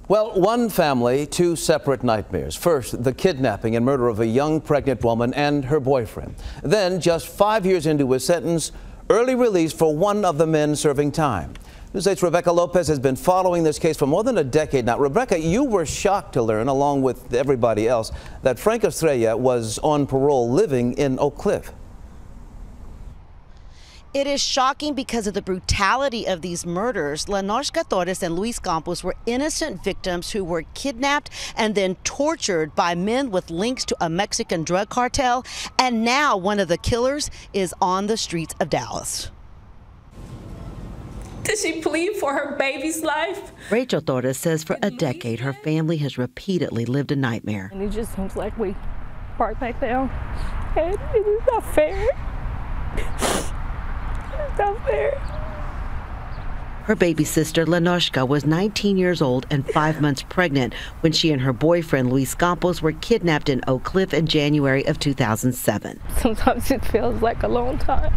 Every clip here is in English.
Well, one family, two separate nightmares. First, the kidnapping and murder of a young pregnant woman and her boyfriend. Then, just 5 years into his sentence, early release for one of the men serving time. News 8's Rebecca Lopez has been following this case for more than a decade now. Rebecca, you were shocked to learn, along with everybody else, that Frank Estrella was on parole living in Oak Cliff. It is shocking because of the brutality of these murders. Lenoshka Torres and Luis Campos were innocent victims who were kidnapped and then tortured by men with links to a Mexican drug cartel. And now one of the killers is on the streets of Dallas. Did she plead for her baby's life? Rachel Torres says for a decade her family has repeatedly lived a nightmare. And it just seems like we part back down. And it is not fair. Not fair. Her baby sister, Lenoshka, was 19 years old and 5 months pregnant when she and her boyfriend, Luis Campos, were kidnapped in Oak Cliff in January of 2007. Sometimes it feels like a long time.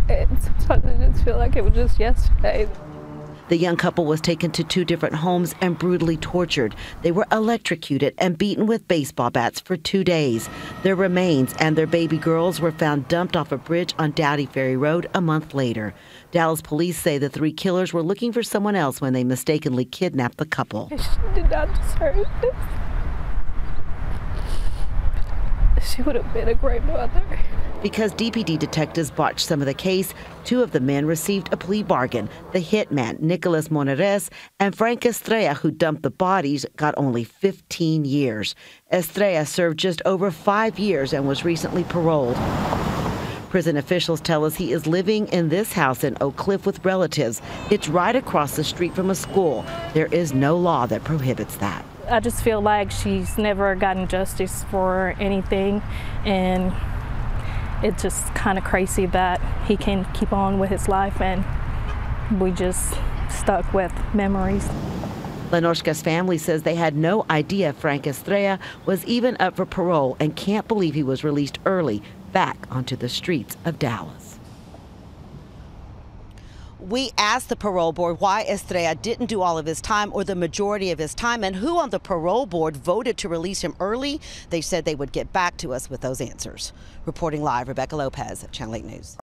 And sometimes I just feel like it was just yesterday. The young couple was taken to 2 different homes and brutally tortured. They were electrocuted and beaten with baseball bats for 2 days. Their remains and their baby girls were found dumped off a bridge on Dowdy Ferry Road a month later. Dallas police say the 3 killers were looking for someone else when they mistakenly kidnapped the couple. She did not deserve this. She would have been a great mother. Because DPD detectives botched some of the case, 2 of the men received a plea bargain. The hitman, Nicolas Monares, and Frank Estrella, who dumped the bodies, got only 15 years. Estrella served just over 5 years and was recently paroled. Prison officials tell us he is living in this house in Oak Cliff with relatives. It's right across the street from a school. There is no law that prohibits that. I just feel like she's never gotten justice for anything, and it's just kind of crazy that he can keep on with his life and we just stuck with memories. Lenoshka's family says they had no idea Frank Estrella was even up for parole and can't believe he was released early back onto the streets of Dallas. We asked the parole board why Estrella didn't do all of his time or the majority of his time and who on the parole board voted to release him early. They said they would get back to us with those answers. Reporting live, Rebecca Lopez, Channel 8 News.